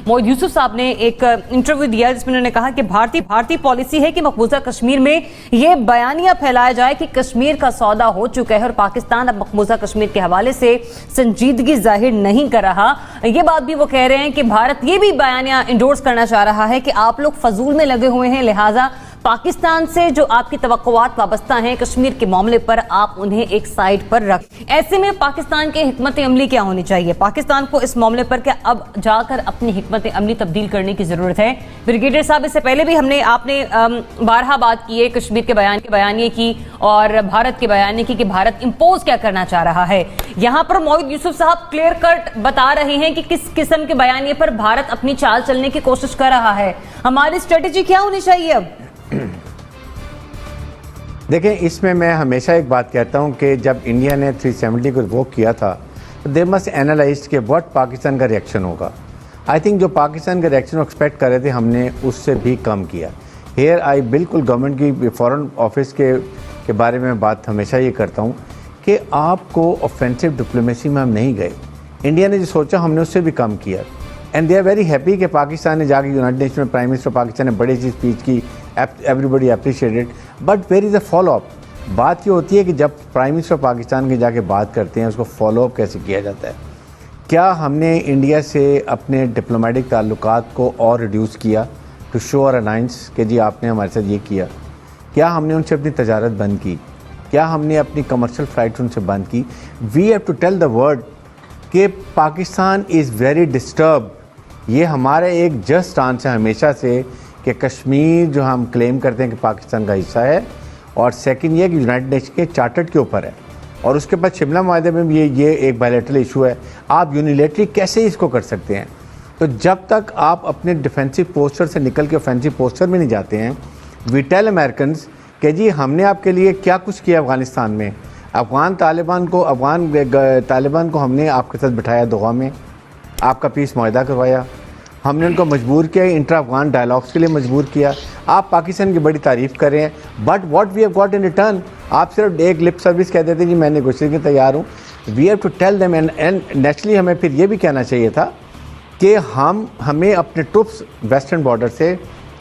मोहित यूसुफ साहब ने एक इंटरव्यू दिया जिसमें उन्होंने कहा कि भारतीय पॉलिसी है कि मकबूजा कश्मीर में ये बयानिया फैलाया जाए कि कश्मीर का सौदा हो चुका है और पाकिस्तान अब मकबूजा कश्मीर के हवाले से संजीदगी जाहिर नहीं कर रहा। ये बात भी वो कह रहे हैं कि भारत ये भी बयानिया इंडोर्स करना चाह रहा है कि आप लोग फजूल में लगे हुए हैं, लिहाजा पाकिस्तान से जो आपकी तवक्कुआत वाबस्ता हैं कश्मीर के मामले पर आप उन्हें एक साइड पर रख। ऐसे में पाकिस्तान की हिकमत अमली क्या होनी चाहिए? पाकिस्तान को इस मामले पर क्या अब जाकर अपनी हिकमत अमली तब्दील करने की जरूरत है? ब्रिगेडियर साहब, इससे पहले भी आपने बारहा बात की है कश्मीर के बयानिए की और भारत के बयानिए की कि भारत इंपोज क्या करना चाह रहा है। यहाँ पर मोहित यूसुफ साहब क्लियर कट बता रहे हैं कि किस किस्म के बयानिए पर भारत अपनी चाल चलने की कोशिश कर रहा है। हमारी स्ट्रेटेजी क्या होनी चाहिए अब? देखें, इसमें मैं हमेशा एक बात कहता हूं कि जब इंडिया ने 370 को रिवोक किया था तो दे मस्ट एनालाइज के व्हाट पाकिस्तान का रिएक्शन होगा। आई थिंक जो पाकिस्तान का रिएक्शन एक्सपेक्ट कर रहे थे हमने उससे भी कम किया। हेयर आई बिल्कुल गवर्नमेंट की फॉरेन ऑफिस के बारे में बात हमेशा ये करता हूँ कि आपको ऑफेंसिव डिप्लोमेसी में हम नहीं गए। इंडिया ने जो सोचा हमने उससे भी कम किया and they are very happy कि पाकिस्तान ने जाके यूनाइटेड नेशन में प्राइम मिनिस्टर पाकिस्तान ने बड़ी सी स्पीच की, everybody appreciated, but where is a follow up. बात ये होती है कि जब प्राइम मिनिस्टर पाकिस्तान की जाके बात करते हैं उसको फॉलो अप कैसे किया जाता है। क्या हमने इंडिया से अपने डिप्लोमेटिक ताल्लुकात को और रिड्यूस किया टू शो और अलाइंस कि जी आपने हमारे साथ ये किया? क्या हमने उनसे अपनी तजारत बंद की? क्या हमने अपनी कमर्शियल फ़्लाइट उनसे बंद की? We have to tell the world कि पाकिस्तान इज़ वेरी डिस्टर्ब। ये हमारा एक जस्ट आंसर है हमेशा से कि कश्मीर जो हम क्लेम करते हैं कि पाकिस्तान का हिस्सा है, और सेकंड ये कि यूनाइटेड नेशन के चार्टर्ड के ऊपर है, और उसके बाद शिमला माहदे में भी ये एक बायलैटरल इशू है। आप यूनिलेटरी कैसे इसको कर सकते हैं? तो जब तक आप अपने डिफेंसिव पोस्चर से निकल के ऑफेंसिव पोस्चर में नहीं जाते हैं, वी टेल अमेरिकन कि जी हमने आपके लिए क्या कुछ किया अफ़गानिस्तान में। अफ़गान तालिबान को हमने आपके साथ बिठाया दोहा में, आपका पीस मुआहदा करवाया, हमने उनको मजबूर किया, इंटर अफ़गान डायलॉग्स के लिए मजबूर किया। आप पाकिस्तान की बड़ी तारीफ़ कर रहे हैं, but what we have got in return? आप सिर्फ एक लिप सर्विस कह देते हैं जी मैं नेगोशिएट के तैयार हूँ। We have to tell them and naturally हमें फिर ये भी कहना चाहिए था कि हमें अपने ट्रुप्स वेस्टर्न बॉर्डर से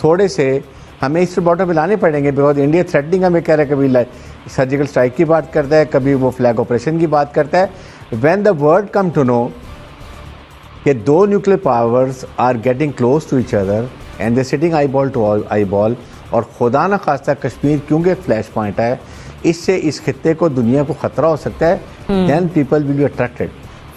थोड़े से हमें ईस्टर्न बॉर्डर पर लाने पड़ेंगे, बिकॉज इंडिया थ्रेटनिंग हमें कह रहा है, कभी सर्जिकल स्ट्राइक की बात करता है, कभी वो फ्लैग ऑपरेशन की बात करता है। When the world come to know कि दो nuclear powers are getting close to each other and they sitting eye ball to eye ball, और खुदा न खास्ता कश्मीर क्योंकि एक फ्लैश पॉइंट है, इससे इस खित्ते को दुनिया को ख़तरा हो सकता है, then people will be attracted.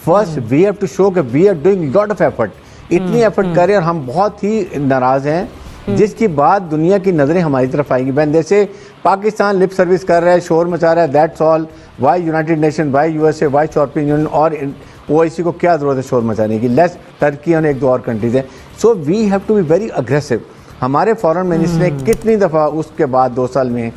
First we have to show कि we are doing lot of effort, इतनी एफर्ट करें और हम बहुत ही नाराज़ हैं, जिसकी बाद दुनिया की नज़रें हमारी तरफ आएंगी। बहन जैसे पाकिस्तान लिप सर्विस कर रहा है, शोर मचा रहा है, that's all. Why united nation, why USA, why European union और ओआईसी को क्या ज़रूरत है शोर मचाने की? लेस टर्की और एक दो और कंट्रीज़ हैं। So we have to be very aggressive. हमारे फॉरेन मिनिस्टर ने कितनी दफ़ा उसके बाद 2 साल में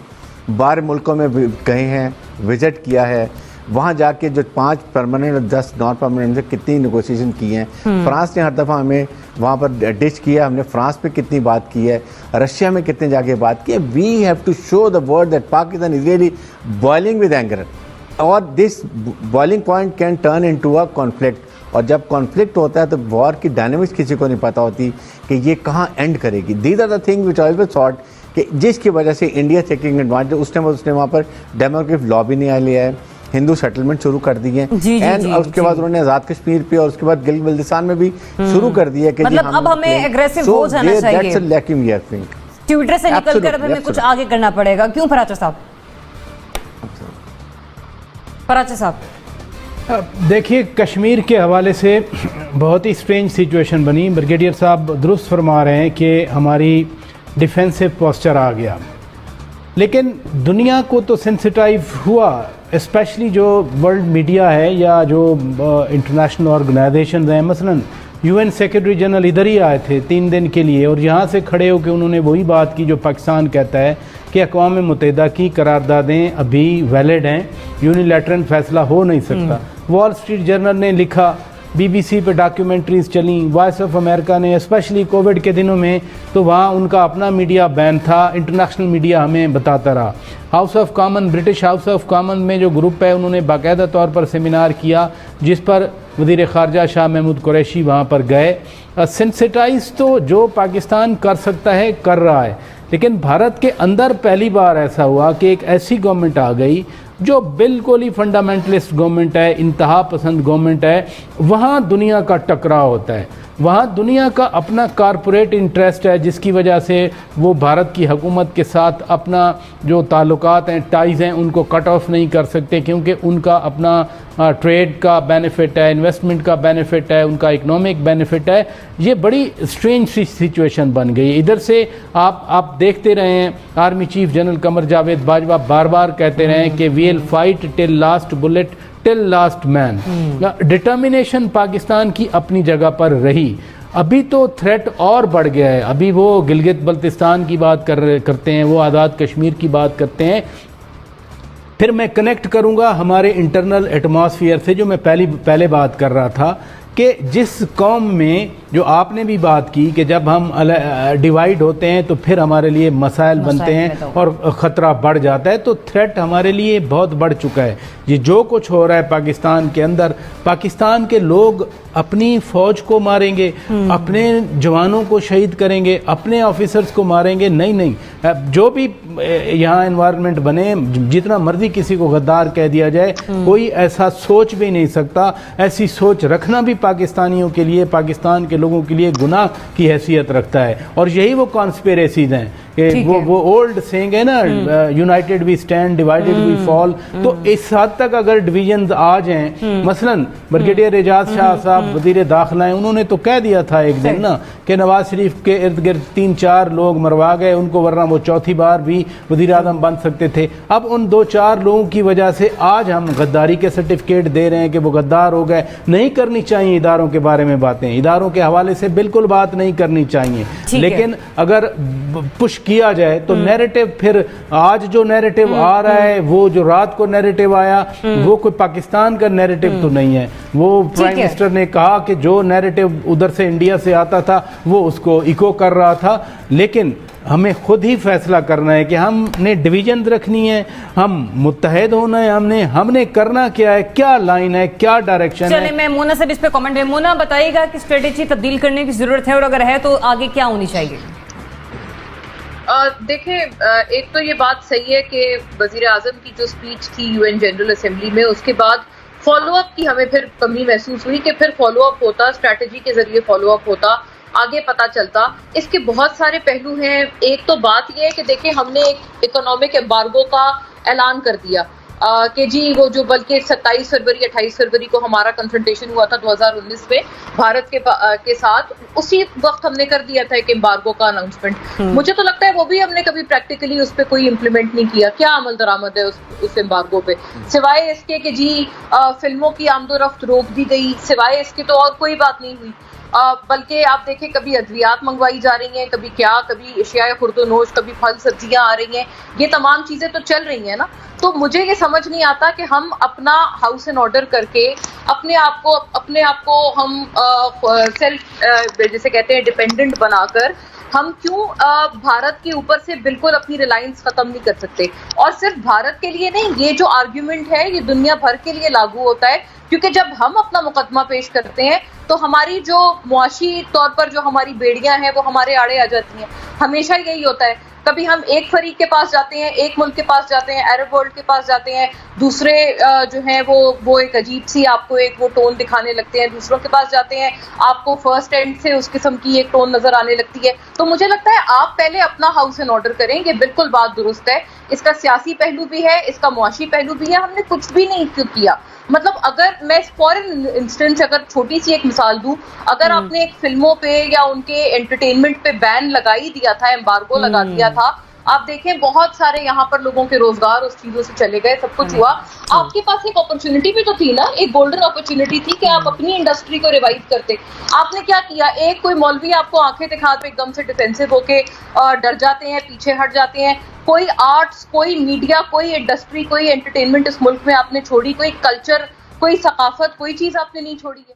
12 मुल्कों में गए हैं, विज़िट किया है, वहाँ जाके जो 5 परमानेंट और 10 नॉन परमानेंट से कितनी नेगोशिएशन की हैं। फ्रांस ने हर दफ़ा हमें वहाँ पर डिच किया, हमने फ्रांस पे कितनी बात की है, रशिया में कितने जाके बात की है। We have to show the world that Pakistan is really boiling with anger, और this boiling point can turn into a conflict. और जब कॉन्फ्लिक्ट होता है तो वॉर की डायनेमिक्स किसी को नहीं पता होती कि ये कहाँ एंड करेगी। These are the thing which I always thought कि जिसकी वजह से इंडिया टेकिंग एडवांटेज, उसने वहाँ पर डेमोक्रेटिक लॉ भी नहीं लिया है, हिंदू सेटलमेंट शुरू कर दिए एंड उसके बाद उन्होंने आज़ाद कश्मीर पे और उसके बाद गिल बल्दिस्तान में भी शुरू कर दिया कि मतलब अब हमें एग्रेसिव हो जाना चाहिए। ट्विटर से निकलकर अब हमें कुछ आगे करना पड़ेगा। क्यों फराचा साहब? फराचा साहब देखिए, कश्मीर के हवाले से बहुत ही स्ट्रेंज सिचुएशन बनी। ब्रिगेडियर साहब दुरुस्त फरमा रहे हैं कि हमारी डिफेंसिव पोस्चर आ गया, लेकिन दुनिया को तो सेंसिटाइव हुआ, स्पेशली जो वर्ल्ड मीडिया है या जो इंटरनेशनल ऑर्गेनाइजेशन हैं। मसलन यूएन सेक्रेटरी जनरल इधर ही आए थे 3 दिन के लिए, और यहाँ से खड़े होकर उन्होंने वही बात की जो पाकिस्तान कहता है कि अक़वाम मुत्तहिदा की करारदादें अभी वैलिड हैं, यूनिलैटरल फैसला हो नहीं सकता। वॉल स्ट्रीट जर्नल ने लिखा BBC पे डॉक्यूमेंट्रीज चली, वॉइस ऑफ अमेरिका ने, स्पेशली कोविड के दिनों में तो वहाँ उनका अपना मीडिया बैन था, इंटरनेशनल मीडिया हमें बताता रहा। House of common, British house of common में जो ग्रुप है उन्होंने बाकायदा तौर पर सेमिनार किया जिस पर वज़ीर ख़ारजा शाह महमूद कुरैशी वहाँ पर गए। सेंसिटाइज तो जो पाकिस्तान कर सकता है कर रहा है, लेकिन भारत के अंदर पहली बार ऐसा हुआ कि एक ऐसी गवर्नमेंट आ गई जो बिल्कुल ही फंडामेंटलिस्ट गवर्नमेंट है, इंतहा पसंद गवर्नमेंट है। वहाँ दुनिया का टकराव होता है, वहाँ दुनिया का अपना कारपोरेट इंटरेस्ट है जिसकी वजह से वो भारत की हुकूमत के साथ अपना जो ताल्लुकात हैं, टाइज़ हैं, उनको कट ऑफ नहीं कर सकते क्योंकि उनका अपना ट्रेड का बेनिफिट है, इन्वेस्टमेंट का बेनिफिट है, उनका इकोनॉमिक बेनिफिट है। ये बड़ी स्ट्रेंज सी सिचुएशन बन गई। इधर से आप देखते रहे हैं, army chief general Qamar Javed Bajwa बार बार कहते रहे हैं कि we will fight till last bullet till last man. Determination Pakistan की अपनी जगह पर रही। अभी तो थ्रेट और बढ़ गया है। अभी वो गिलगित बल्तिस्तान की बात करते हैं, वो आज़ाद कश्मीर की बात करते हैं। फिर मैं कनेक्ट करूंगा हमारे इंटरनल एटमॉस्फेयर से, जो मैं पहले बात कर रहा था कि जिस कौम में जो आपने भी बात की कि जब हम डिवाइड होते हैं तो फिर हमारे लिए मसाइल बनते हैं और ख़तरा बढ़ जाता है, तो थ्रेट हमारे लिए बहुत बढ़ चुका है। ये जो कुछ हो रहा है पाकिस्तान के अंदर, पाकिस्तान के लोग अपनी फ़ौज को मारेंगे, अपने जवानों को शहीद करेंगे, अपने ऑफिसर्स को मारेंगे। नहीं, जो भी यहाँ एनवायरनमेंट बने, जितना मर्जी किसी को गद्दार कह दिया जाए, कोई ऐसा सोच भी नहीं सकता। ऐसी सोच रखना भी पाकिस्तानियों के लिए, पाकिस्तान के लोगों के लिए गुनाह की हैसियत रखता है। और यही वो कॉन्स्पिरेसीज हैं कि वो ओल्ड सेइंग है ना, united we stand, divided we fall. तो इस हद तक अगर डिवीजन आ जाएं, मसलन ब्रिगेडियर एजाज शाह साहब वजीर दाखिला हैं, उन्होंने तो कह दिया था एक दिन ना कि नवाज शरीफ के इर्द गिर्द 3-4 लोग मरवा गए उनको, वरना वो चौथी बार भी वजीर आज़म बन सकते थे। अब उन 2-4 लोगों की वजह से आज हम गद्दारी के सर्टिफिकेट दे रहे हैं कि वो गद्दार हो गए। नहीं करनी चाहिए इदारों के बारे में बातें, इदारों के हवाले से बिल्कुल बात नहीं करनी चाहिए, लेकिन अगर पुश किया जाए तो नैरेटिव, फिर आज जो नैरेटिव आ रहा है, वो जो रात को नैरेटिव आया, वो कोई पाकिस्तान का नैरेटिव तो नहीं है। वो प्राइम मिनिस्टर ने कहा कि जो नैरेटिव उधर से इंडिया से आता था वो उसको इको कर रहा था, लेकिन हमें खुद ही फैसला करना है कि हमने डिवीजन रखनी है, हम मुत्तहद होना है, हमने करना क्या है, क्या लाइन है, क्या डायरेक्शन है। चलिए, मैं मोना साहब इस पे कमेंट है। मोना, बताइएगा कि स्ट्रेटेजी तब्दील करने की जरूरत है, और अगर है तो आगे क्या होनी चाहिए? देखिए, एक तो ये बात सही है कि वजीर आजम की जो स्पीच थी यूएन जनरल असेंबली में, उसके बाद फॉलोअप की हमें फिर कमी महसूस हुई कि फिर फॉलोअप होता, स्ट्रैटेजी के जरिए फॉलोअप होता, आगे पता चलता। इसके बहुत सारे पहलू हैं। एक तो बात यह है कि देखिए, हमने एक इकोनॉमिक एम्बार्गो का ऐलान कर दिया कि जी वो जो, बल्कि 27 फरवरी 28 फरवरी को हमारा कंफ्रंटेशन हुआ था 2019 में भारत के साथ, उसी वक्त हमने कर दिया था एक एम्बार्गो का अनाउंसमेंट। मुझे तो लगता है वो भी हमने कभी प्रैक्टिकली उस पर कोई इम्प्लीमेंट नहीं किया। क्या अमल दरामद है उस एम्बार्गो पे, सिवाय इसके कि जी फिल्मों की आमदोरफ्त रोक दी गई, सिवाय इसके तो और कोई बात नहीं हुई। बल्कि आप देखें, कभी अद्वियात मंगवाई जा रही हैं, कभी अशिया खुर्दोनोश, कभी फल सब्जियां आ रही हैं, ये तमाम चीजें तो चल रही हैं ना। तो मुझे ये समझ नहीं आता कि हम अपना हाउस एंड ऑर्डर करके अपने आप को हम सेल्फ जैसे कहते हैं डिपेंडेंट बनाकर हम क्यों भारत के ऊपर से बिल्कुल अपनी रिलायंस खत्म नहीं कर सकते। और सिर्फ भारत के लिए नहीं, ये जो आर्ग्यूमेंट है ये दुनिया भर के लिए लागू होता है, क्योंकि जब हम अपना मुकदमा पेश करते हैं तो हमारी जो मुआशी तौर पर जो हमारी बेड़ियां हैं वो हमारे आड़े आ जाती हैं। हमेशा यही होता है, कभी हम एक फरीक के पास जाते हैं, एक मुल्क के पास जाते हैं, अरब वर्ल्ड के पास जाते हैं, दूसरे जो हैं वो एक अजीब सी आपको एक वो टोन दिखाने लगते हैं, दूसरों के पास जाते हैं आपको फर्स्ट एंड से उस किस्म की एक टोन नजर आने लगती है। तो मुझे लगता है आप पहले अपना हाउस एंड ऑर्डर करें, ये बिल्कुल बात दुरुस्त है। इसका सियासी पहलू भी है, इसका मुआशी पहलू भी है। हमने कुछ भी नहीं किया। मतलब अगर मैं फॉर इंस्टेंस अगर छोटी सी एक मिसाल दूं, अगर आपने एक फिल्मों पे या उनके एंटरटेनमेंट पे बैन लगा ही दिया था, एम्बार्गो लगा दिया था, आप देखें बहुत सारे यहाँ पर लोगों के रोजगार उस चीजों से चले गए, सब कुछ हुआ। आपके पास एक अपॉर्चुनिटी भी तो थी ना, एक गोल्डन अपॉर्चुनिटी थी कि आप अपनी इंडस्ट्री को रिवाइव करते। आपने क्या किया? एक कोई मौलवी आपको आंखें दिखा तो एकदम से डिफेंसिव होके डर जाते हैं, पीछे हट जाते हैं। कोई आर्ट्स, कोई मीडिया, कोई इंडस्ट्री, कोई एंटरटेनमेंट इस मुल्क में आपने छोड़ी, कोई कल्चर, कोई सकाफत, कोई चीज आपने नहीं छोड़ी है।